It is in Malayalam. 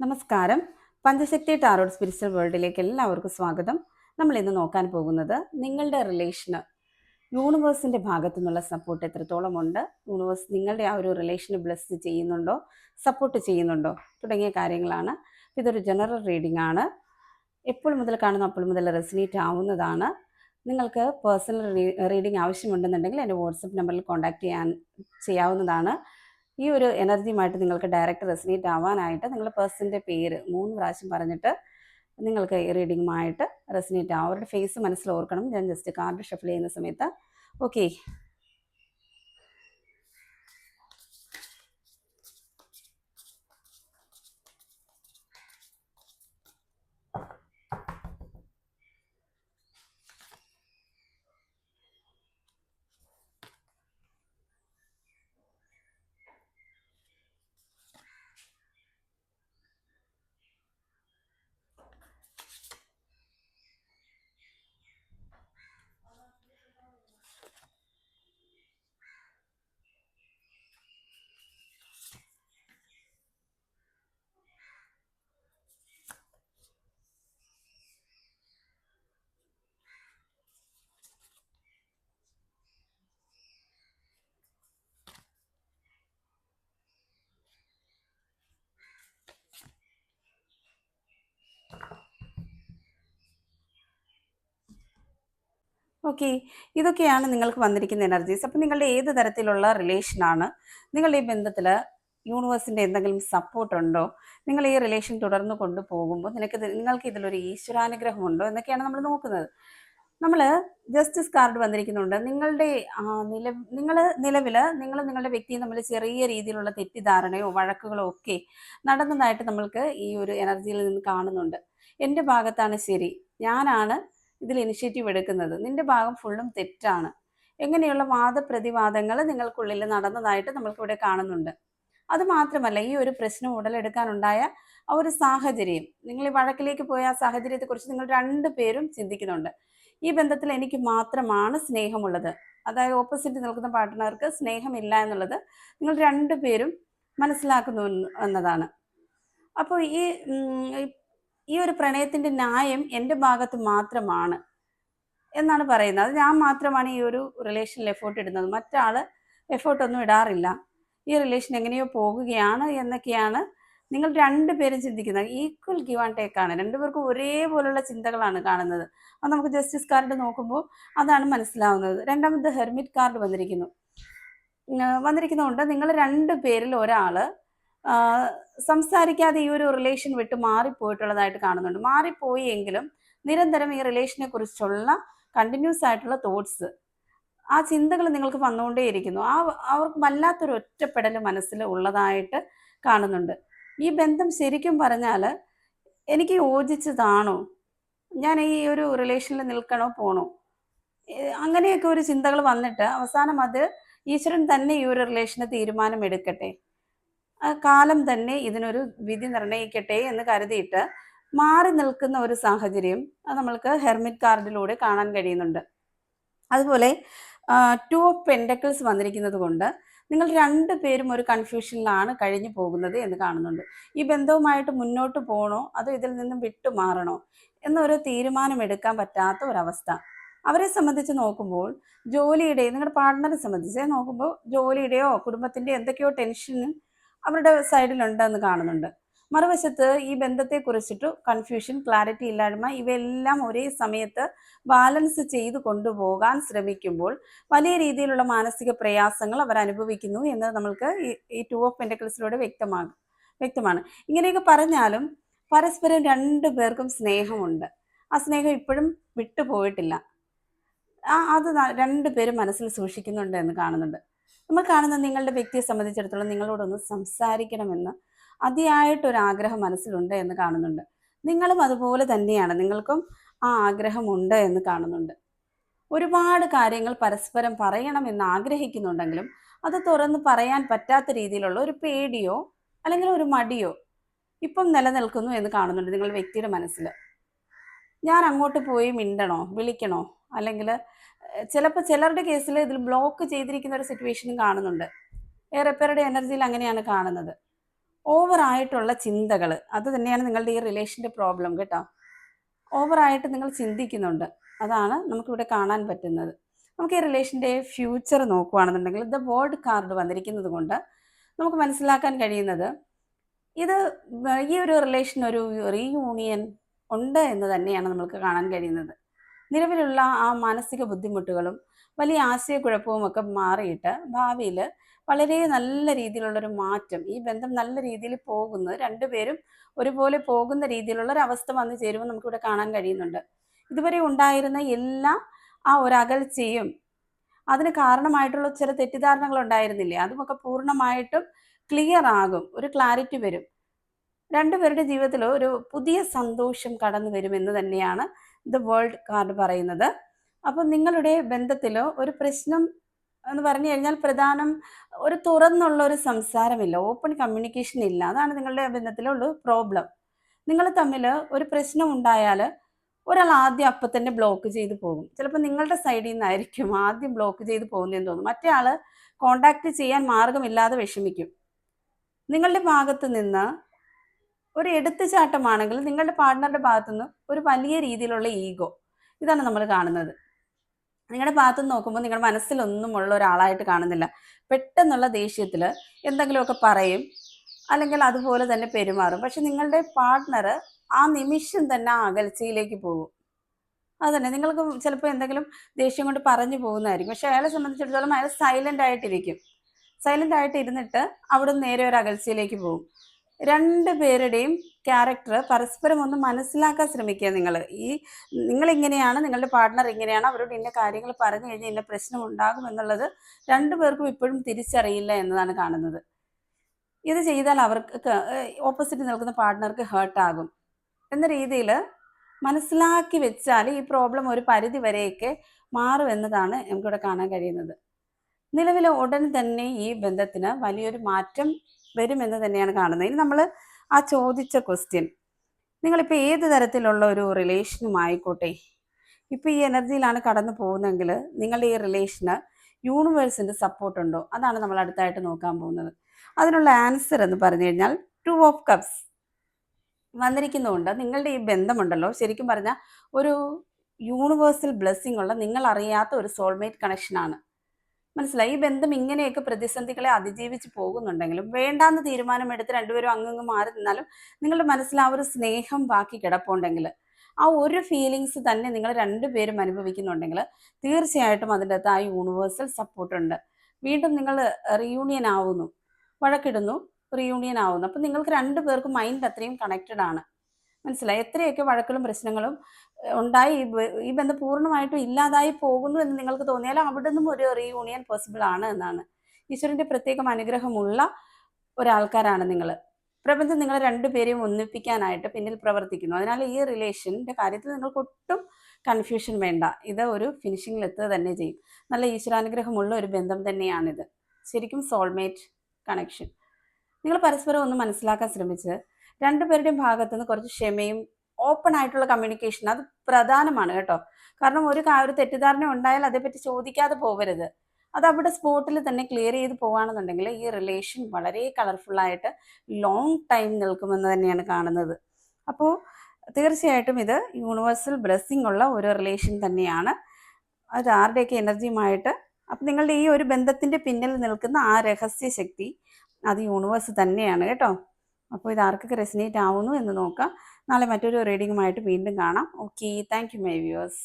നമസ്കാരം. പഞ്ചശക്തി ടാരോട്ട് സ്പിരിച്വൽ വേൾഡിലേക്ക് എല്ലാവർക്കും സ്വാഗതം. നമ്മൾ ഇന്ന് നോക്കാൻ പോകുന്നത് നിങ്ങളുടെ റിലേഷന് യൂണിവേഴ്സിൻ്റെ ഭാഗത്തു നിന്നുള്ള സപ്പോർട്ട് എത്രത്തോളം ഉണ്ട്, യൂണിവേഴ്സ് നിങ്ങളുടെ ആ ഒരു റിലേഷന് ബ്ലെസ് ചെയ്യുന്നുണ്ടോ, സപ്പോർട്ട് ചെയ്യുന്നുണ്ടോ തുടങ്ങിയ കാര്യങ്ങളാണ്. ഇതൊരു ജനറൽ റീഡിംഗ് ആണ്. എപ്പോൾ മുതൽ കാണുന്നു അപ്പോൾ മുതൽ റെസിനേറ്റ് ആവുന്നതാണ്. നിങ്ങൾക്ക് പേഴ്സണൽ റീഡിംഗ് ആവശ്യമുണ്ടെന്നുണ്ടെങ്കിൽ എൻ്റെ വാട്സപ്പ് നമ്പറിൽ കോൺടാക്റ്റ് ചെയ്യാവുന്നതാണ്. ഈ ഒരു എനർജിയുമായിട്ട് നിങ്ങൾക്ക് ഡയറക്റ്റ് റെസിനേറ്റ് ആവാനായിട്ട് നിങ്ങൾ പേഴ്സൻ്റെ പേര് 3 പ്രാവശ്യം പറഞ്ഞിട്ട് നിങ്ങൾക്ക് ഈ റീഡിങ്ങുമായിട്ട് റെസിനേറ്റ് ആവും. അവരുടെ ഫേസ് മനസ്സിൽ ഓർക്കണം. ഞാൻ ജസ്റ്റ് കാർഡ് ഷഫിൾ ചെയ്യുന്ന സമയത്ത് ഓക്കെ. ഓക്കെ, ഇതൊക്കെയാണ് നിങ്ങൾക്ക് വന്നിരിക്കുന്ന എനർജീസ്. അപ്പം നിങ്ങളുടെ ഏത് തരത്തിലുള്ള റിലേഷനാണ്, നിങ്ങളുടെ ഈ ബന്ധത്തിൽ യൂണിവേഴ്സിൻ്റെ എന്തെങ്കിലും സപ്പോർട്ട് ഉണ്ടോ, നിങ്ങൾ ഈ റിലേഷൻ തുടർന്ന് കൊണ്ടുപോകുമ്പോൾ നിങ്ങൾക്ക് ഇതിലൊരു ഈശ്വരാനുഗ്രഹമുണ്ടോ എന്നൊക്കെയാണ് നമ്മൾ നോക്കുന്നത്. നമ്മൾ ജസ്റ്റിസ് കാർഡ് വന്നിരിക്കുന്നുണ്ട്. നിങ്ങൾ നിങ്ങളുടെ വ്യക്തിയും തമ്മിൽ ചെറിയ രീതിയിലുള്ള തെറ്റിദ്ധാരണയോ വഴക്കുകളോ ഒക്കെ നടന്നതായിട്ട് നമ്മൾക്ക് ഈ ഒരു എനർജിയിൽ നിന്ന് കാണുന്നുണ്ട്. എൻ്റെ ഭാഗത്താണ് ശരി, ഞാനാണ് ഇതിൽ ഇനിഷ്യേറ്റീവ് എടുക്കുന്നത്, നിന്റെ ഭാഗം ഫുള്ളും തെറ്റാണ്, എങ്ങനെയുള്ള വാദപ്രതിവാദങ്ങൾ നിങ്ങൾക്കുള്ളിൽ നടന്നതായിട്ട് നമ്മൾക്കിവിടെ കാണുന്നുണ്ട്. അതുമാത്രമല്ല, ഈ ഒരു പ്രശ്നം ഉടലെടുക്കാനുണ്ടായ ആ ഒരു സാഹചര്യം, നിങ്ങൾ ഈ വഴക്കിലേക്ക് പോയ ആ സാഹചര്യത്തെക്കുറിച്ച് നിങ്ങൾ 2 പേരും ചിന്തിക്കുന്നുണ്ട്. ഈ ബന്ധത്തിൽ എനിക്ക് മാത്രമാണ് സ്നേഹമുള്ളത്, അതായത് ഓപ്പോസിറ്റ് നിൽക്കുന്ന പാർട്ട്ണർക്ക് സ്നേഹമില്ല എന്നുള്ളത് നിങ്ങൾ 2 പേരും മനസ്സിലാക്കുന്നു എന്നതാണ്. അപ്പോൾ ഈ ഒരു പ്രണയത്തിൻ്റെ ന്യായം എൻ്റെ ഭാഗത്ത് മാത്രമാണ് എന്നാണ് പറയുന്നത്. അത് ഞാൻ മാത്രമാണ് ഈ ഒരു റിലേഷനിൽ എഫേർട്ട് ഇടുന്നത്, മറ്റാൾ എഫേർട്ടൊന്നും ഇടാറില്ല. ഈ റിലേഷൻ എങ്ങനെയോ പോകുകയാണ് എന്നൊക്കെയാണ് നിങ്ങൾ 2 പേരും ചിന്തിക്കുന്നത്. ഈക്വൽ ഗിവ് ആൻഡ് ടേക്ക് ആണ്. 2 പേർക്കും ഒരേപോലുള്ള ചിന്തകളാണ് കാണുന്നത്. അത് നമുക്ക് ജസ്റ്റിസ് കാർഡ് നോക്കുമ്പോൾ അതാണ് മനസ്സിലാവുന്നത്. രണ്ടാമത് ഹെർമിറ്റ് കാർഡ് വന്നിരിക്കുന്നതുകൊണ്ട് നിങ്ങൾ 2 പേരിൽ ഒരാൾ സംസാരിക്കാതെ ഈ ഒരു റിലേഷൻ വിട്ട് മാറിപ്പോയിട്ടുള്ളതായിട്ട് കാണുന്നുണ്ട്. മാറിപ്പോയി എങ്കിലും നിരന്തരം ഈ റിലേഷനെ കുറിച്ചുള്ള കണ്ടിന്യൂസ് ആയിട്ടുള്ള തോട്ട്സ്, ആ ചിന്തകൾ നിങ്ങൾക്ക് വന്നുകൊണ്ടേയിരിക്കുന്നു. അവർക്ക് വല്ലാത്തൊരു ഒറ്റപ്പെടൽ മനസ്സിൽ ഉള്ളതായിട്ട് കാണുന്നുണ്ട്. ഈ ബന്ധം ശരിക്കും പറഞ്ഞാൽ എനിക്ക് യോജിച്ചതാണോ, ഞാൻ ഈ ഒരു റിലേഷനിൽ നിൽക്കണോ പോണോ, അങ്ങനെയൊക്കെ ഒരു ചിന്തകൾ വന്നിട്ട് അവസാനം അത് ഈശ്വരൻ തന്നെ ഈ ഒരു റിലേഷന് തീരുമാനം എടുക്കട്ടെ, കാലം തന്നെ ഇതിനൊരു വിധി നിർണ്ണയിക്കട്ടെ എന്ന് കരുതിയിട്ട് മാറി നിൽക്കുന്ന ഒരു സാഹചര്യം നമ്മൾക്ക് ഹെർമിറ്റ് കാർഡിലൂടെ കാണാൻ കഴിയുന്നുണ്ട്. അതുപോലെ 2 ഓഫ് പെൻഡക്കിൾസ് വന്നിരിക്കുന്നത് കൊണ്ട് നിങ്ങൾ 2 പേരും ഒരു കൺഫ്യൂഷനിലാണ് കഴിഞ്ഞു പോകുന്നത് എന്ന് കാണുന്നുണ്ട്. ഈ ബന്ധവുമായിട്ട് മുന്നോട്ട് പോകണോ അതോ ഇതിൽ നിന്നും വിട്ടുമാറണോ എന്നൊരു തീരുമാനമെടുക്കാൻ പറ്റാത്ത ഒരവസ്ഥ. അവരെ സംബന്ധിച്ച് നോക്കുമ്പോൾ നിങ്ങളുടെ പാർട്ട്ണറെ സംബന്ധിച്ച് നോക്കുമ്പോൾ ജോലിയുടെയോ കുടുംബത്തിൻ്റെയോ എന്തൊക്കെയോ ടെൻഷൻ അവരുടെ സൈഡിലുണ്ടെന്ന് കാണുന്നുണ്ട്. മറുവശത്ത് ഈ ബന്ധത്തെക്കുറിച്ചിട്ട് കൺഫ്യൂഷൻ, ക്ലാരിറ്റി ഇല്ലായ്മ, ഇവയെല്ലാം ഒരേ സമയത്ത് ബാലൻസ് ചെയ്ത് കൊണ്ടുപോകാൻ ശ്രമിക്കുമ്പോൾ വലിയ രീതിയിലുള്ള മാനസിക പ്രയാസങ്ങൾ അവർ അനുഭവിക്കുന്നു എന്ന് നമ്മൾക്ക് ഈ 2 ഓഫ് പെൻഡക്കിൾസിലൂടെ വ്യക്തമാണ്. ഇങ്ങനെയൊക്കെ പറഞ്ഞാലും പരസ്പരം 2 പേർക്കും സ്നേഹമുണ്ട്. ആ സ്നേഹം ഇപ്പോഴും വിട്ടുപോയിട്ടില്ല. അത് 2 പേരും മനസ്സിൽ സൂക്ഷിക്കുന്നുണ്ട് എന്ന് കാണുന്നുണ്ട്. നമ്മൾ കാണുന്ന നിങ്ങളുടെ വ്യക്തിയെ സംബന്ധിച്ചിടത്തോളം നിങ്ങളോടൊന്ന് സംസാരിക്കണമെന്ന് അതിയായിട്ടൊരാഗ്രഹം മനസ്സിലുണ്ട് എന്ന് കാണുന്നുണ്ട്. നിങ്ങളും അതുപോലെ തന്നെയാണ്, നിങ്ങൾക്കും ആ ആഗ്രഹമുണ്ട് എന്ന് കാണുന്നുണ്ട്. ഒരുപാട് കാര്യങ്ങൾ പരസ്പരം പറയണമെന്ന് ആഗ്രഹിക്കുന്നുണ്ടെങ്കിലും അത് തുറന്ന് പറയാൻ പറ്റാത്ത രീതിയിലുള്ള ഒരു പേടിയോ അല്ലെങ്കിൽ ഒരു മടിയോ ഇപ്പം നിലനിൽക്കുന്നു എന്ന് കാണുന്നുണ്ട് നിങ്ങളുടെ വ്യക്തിയുടെ മനസ്സിൽ. ഞാൻ അങ്ങോട്ട് പോയി മിണ്ടണോ, വിളിക്കണോ, അല്ലെങ്കിൽ ചിലപ്പോൾ ചിലരുടെ കേസിൽ ഇതിൽ ബ്ലോക്ക് ചെയ്തിരിക്കുന്ന ഒരു സിറ്റുവേഷനും കാണുന്നുണ്ട്. ഏറെ പേരുടെ എനർജിയിൽ അങ്ങനെയാണ് കാണുന്നത്. ഓവറായിട്ടുള്ള ചിന്തകൾ, അത് തന്നെയാണ് നിങ്ങളുടെ ഈ റിലേഷൻ്റെ പ്രോബ്ലം കേട്ടോ. ഓവറായിട്ട് നിങ്ങൾ ചിന്തിക്കുന്നുണ്ട്, അതാണ് നമുക്കിവിടെ കാണാൻ പറ്റുന്നത്. നമുക്ക് ഈ റിലേഷൻ്റെ ഫ്യൂച്ചർ നോക്കുകയാണെന്നുണ്ടെങ്കിൽ ദ വേൾഡ് കാർഡ് വന്നിരിക്കുന്നത് കൊണ്ട് നമുക്ക് മനസ്സിലാക്കാൻ കഴിയുന്നത് ഇത് ഈ ഒരു റിലേഷൻ ഒരു റീയൂണിയൻ ഉണ്ട് എന്ന് തന്നെയാണ് നമുക്ക് കാണാൻ കഴിയുന്നത്. നിലവിലുള്ള ആ മാനസിക ബുദ്ധിമുട്ടുകളും വലിയ ആശയക്കുഴപ്പവും ഒക്കെ മാറിയിട്ട് ഭാവിയിൽ വളരെ നല്ല രീതിയിലുള്ളൊരു മാറ്റം, ഈ ബന്ധം നല്ല രീതിയിൽ പോകുന്നത്, രണ്ടുപേരും ഒരുപോലെ പോകുന്ന രീതിയിലുള്ള ഒരു അവസ്ഥ വന്നു ചേരുമ്പോൾ നമുക്കിവിടെ കാണാൻ കഴിയുന്നുണ്ട്. ഇതുവരെ ഉണ്ടായിരുന്ന എല്ലാ ആ ഒരു അകൽച്ചയും അതിന് കാരണമായിട്ടുള്ള ചില തെറ്റിദ്ധാരണകൾ ഉണ്ടായിരുന്നില്ലേ, അതുമൊക്കെ പൂർണ്ണമായിട്ടും ക്ലിയർ ആകും, ഒരു ക്ലാരിറ്റി വരും. രണ്ടുപേരുടെ ജീവിതത്തിൽ ഒരു പുതിയ സന്തോഷം കടന്നു വരുമെന്ന് തന്നെയാണ് ദ വേൾഡ് കാർഡ് പറയുന്നത്. അപ്പോൾ നിങ്ങളുടെ ബന്ധത്തിൽ ഒരു പ്രശ്നം എന്ന് പറഞ്ഞു കഴിഞ്ഞാൽ പ്രധാനം ഒരു തുറന്നുള്ള ഒരു സംസാരമില്ല, ഓപ്പൺ കമ്മ്യൂണിക്കേഷൻ ഇല്ല. അതാണ് നിങ്ങളുടെ ബന്ധത്തിലുള്ള പ്രോബ്ലം. നിങ്ങൾ തമ്മിൽ ഒരു പ്രശ്നം ഉണ്ടായാൽ ഒരാൾ ആദ്യം അപ്പം തന്നെ ബ്ലോക്ക് ചെയ്ത് പോകും. ചിലപ്പോൾ നിങ്ങളുടെ സൈഡിൽ നിന്നായിരിക്കും ആദ്യം ബ്ലോക്ക് ചെയ്ത് പോകുന്നതെന്ന് തോന്നും. മറ്റേ ആൾ കോണ്ടാക്ട് ചെയ്യാൻ മാർഗമില്ലാതെ വിഷമിക്കും. നിങ്ങളുടെ ഭാഗത്ത് നിന്ന് ഒരു എടുത്തുചാട്ടമാണെങ്കിൽ നിങ്ങളുടെ പാർട്ട്ണറുടെ ഭാഗത്തുനിന്ന് ഒരു വലിയ രീതിയിലുള്ള ഈഗോ, ഇതാണ് നമ്മൾ കാണുന്നത്. നിങ്ങളുടെ ഭാഗത്തുനിന്ന് നോക്കുമ്പോൾ നിങ്ങളുടെ മനസ്സിലൊന്നും ഉള്ള ഒരാളായിട്ട് കാണുന്നില്ല. പെട്ടെന്നുള്ള ദേഷ്യത്തിൽ എന്തെങ്കിലുമൊക്കെ പറയും, അല്ലെങ്കിൽ അതുപോലെ തന്നെ പെരുമാറും. പക്ഷെ നിങ്ങളുടെ പാർട്ട്ണർ ആ നിമിഷം തന്നെ ആ അകൽച്ചയിലേക്ക് പോകും. അതന്നെ, നിങ്ങൾക്ക് ചിലപ്പോൾ എന്തെങ്കിലും ദേഷ്യം കൊണ്ട് പറഞ്ഞു പോകുന്നതായിരിക്കും, പക്ഷെ അയാളെ സംബന്ധിച്ചിടത്തോളം അയാൾ സൈലൻ്റ് ആയിട്ടിരിക്കും. സൈലൻ്റ് ആയിട്ട് ഇരുന്നിട്ട് അവിടെ നിന്ന് നേരെ ഒരു അകൽച്ചയിലേക്ക് പോകും. രണ്ടുപേരുടെയും ക്യാരക്ടർ പരസ്പരം ഒന്ന് മനസ്സിലാക്കാൻ ശ്രമിക്കുക. നിങ്ങളിങ്ങനെയാണ്, നിങ്ങളുടെ പാർട്ട്ണർ ഇങ്ങനെയാണ്, അവരോട് ഇന്ന കാര്യങ്ങൾ പറഞ്ഞു കഴിഞ്ഞാൽ ഇന്ന പ്രശ്നം ഉണ്ടാകും എന്നുള്ളത് രണ്ടുപേർക്കും ഇപ്പോഴും തിരിച്ചറിയില്ല എന്നതാണ് കാണുന്നത്. ഇത് ചെയ്താൽ അവർക്ക് ഓപ്പോസിറ്റ് നിൽക്കുന്ന പാർട്ട്ണർക്ക് ഹേർട്ടാകും എന്ന രീതിയിൽ മനസ്സിലാക്കി വെച്ചാൽ ഈ പ്രോബ്ലം ഒരു പരിധി വരെയൊക്കെ മാറുമെന്നതാണ് നമുക്കിവിടെ കാണാൻ കഴിയുന്നത്. നിലവിൽ ഉടൻ തന്നെ ഈ ബന്ധത്തിന് വലിയൊരു മാറ്റം വരുമെന്ന് തന്നെയാണ് കാണുന്നത്. ഇനി നമ്മൾ ആ ചോദിച്ച ക്വസ്റ്റ്യൻ, നിങ്ങളിപ്പോൾ ഏത് തരത്തിലുള്ള ഒരു റിലേഷനുമായിക്കോട്ടെ, ഇപ്പോൾ ഈ എനർജിയിലാണ് കടന്നു പോകുന്നതെങ്കിൽ നിങ്ങളുടെ ഈ റിലേഷന് യൂണിവേഴ്സിൻ്റെ സപ്പോർട്ടുണ്ടോ, അതാണ് നമ്മൾ അടുത്തായിട്ട് നോക്കാൻ പോകുന്നത്. അതിനുള്ള ആൻസർ എന്ന് പറഞ്ഞു കഴിഞ്ഞാൽ 2 ഓഫ് കപ്സ് വന്നിരിക്കുന്നതുകൊണ്ട് നിങ്ങളുടെ ഈ ബന്ധമുണ്ടല്ലോ, ശരിക്കും പറഞ്ഞാൽ ഒരു യൂണിവേഴ്സൽ ബ്ലെസ്സിങ് ഉള്ള നിങ്ങൾ അറിയാത്ത ഒരു സോൾമേറ്റ് കണക്ഷനാണ്. മനസ്സിലായി? ഈ ബന്ധം ഇങ്ങനെയൊക്കെ പ്രതിസന്ധികളെ അതിജീവിച്ച് പോകുന്നുണ്ടെങ്കിലും വേണ്ടാന്ന് തീരുമാനമെടുത്ത് രണ്ടുപേരും അങ്ങ് മാറി നിന്നാലും നിങ്ങളുടെ മനസ്സിൽ ആ ഒരു സ്നേഹം ബാക്കി കിടപ്പുണ്ടെങ്കിൽ, ആ ഒരു ഫീലിങ്സ് തന്നെ നിങ്ങൾ രണ്ടുപേരും അനുഭവിക്കുന്നുണ്ടെങ്കിൽ തീർച്ചയായിട്ടും അതിൻ്റെ അകത്ത് ആ യൂണിവേഴ്സൽ സപ്പോർട്ടുണ്ട്. വീണ്ടും നിങ്ങൾ റീയൂണിയൻ ആവുന്നു, വഴക്കിടുന്നു, റീയൂണിയൻ ആവുന്നു. അപ്പം നിങ്ങൾക്ക് രണ്ടുപേർക്കും മൈൻഡ് അത്രയും കണക്റ്റഡ് ആണ്. മനസ്സിലായി? എത്രയൊക്കെ വഴക്കുകളും പ്രശ്നങ്ങളും ഉണ്ടായി ഈ ബന്ധം പൂർണ്ണമായിട്ടും ഇല്ലാതായി പോകുന്നു എന്ന് നിങ്ങൾക്ക് തോന്നിയാലും അവിടെ നിന്നും ഒരു റീയൂണിയൻ പോസിബിൾ ആണ് എന്നാണ്. ഈശ്വരൻ്റെ പ്രത്യേകം അനുഗ്രഹമുള്ള ഒരാൾക്കാരാണ് നിങ്ങൾ. പ്രപഞ്ചം നിങ്ങൾ രണ്ടുപേരെയും ഒന്നിപ്പിക്കാനായിട്ട് പിന്നിൽ പ്രവർത്തിക്കുന്നു. അതിനാൽ ഈ റിലേഷൻ്റെ കാര്യത്തിൽ നിങ്ങൾക്ക് ഒട്ടും കൺഫ്യൂഷൻ വേണ്ട. ഇത് ഒരു ഫിനിഷിങ്ങിൽ എത്തുക തന്നെ ചെയ്യും. നല്ല ഈശ്വരാനുഗ്രഹമുള്ള ഒരു ബന്ധം തന്നെയാണിത്. ശരിക്കും സോൾമേറ്റ് കണക്ഷൻ. നിങ്ങൾ പരസ്പരം ഒന്ന് മനസ്സിലാക്കാൻ ശ്രമിച്ച് രണ്ടുപേരുടെയും ഭാഗത്തുനിന്ന് കുറച്ച് ക്ഷമയും ഓപ്പൺ ആയിട്ടുള്ള കമ്മ്യൂണിക്കേഷൻ, അത് പ്രധാനമാണ് കേട്ടോ. കാരണം ഒരു തെറ്റിദ്ധാരണ ഉണ്ടായാൽ അതേപ്പറ്റി ചോദിക്കാതെ പോകരുത്. അത് അവിടെ സ്പോട്ടിൽ തന്നെ ക്ലിയർ ചെയ്ത് പോകുകയാണെന്നുണ്ടെങ്കിൽ ഈ റിലേഷൻ വളരെ കളർഫുള്ളായിട്ട് ലോങ് ടൈം നിൽക്കുമെന്ന് തന്നെയാണ് കാണുന്നത്. അപ്പോൾ തീർച്ചയായിട്ടും ഇത് യൂണിവേഴ്സൽ ബ്ലെസ്സിങ് ഉള്ള ഒരു റിലേഷൻ തന്നെയാണ്. അത് ആരുടെയൊക്കെ എനർജിയുമായിട്ട്, അപ്പം നിങ്ങളുടെ ഈ ഒരു ബന്ധത്തിൻ്റെ പിന്നിൽ നിൽക്കുന്ന ആ രഹസ്യ ശക്തി അത് യൂണിവേഴ്സ് തന്നെയാണ് കേട്ടോ. അപ്പോൾ ഇത് ആർക്കൊക്കെ റെസിനേറ്റ് ആവുന്നു എന്ന് നോക്കാം. നാളെ മറ്റൊരു റീഡിങ്ങുമായിട്ട് വീണ്ടും കാണാം. Okay, thank you my viewers.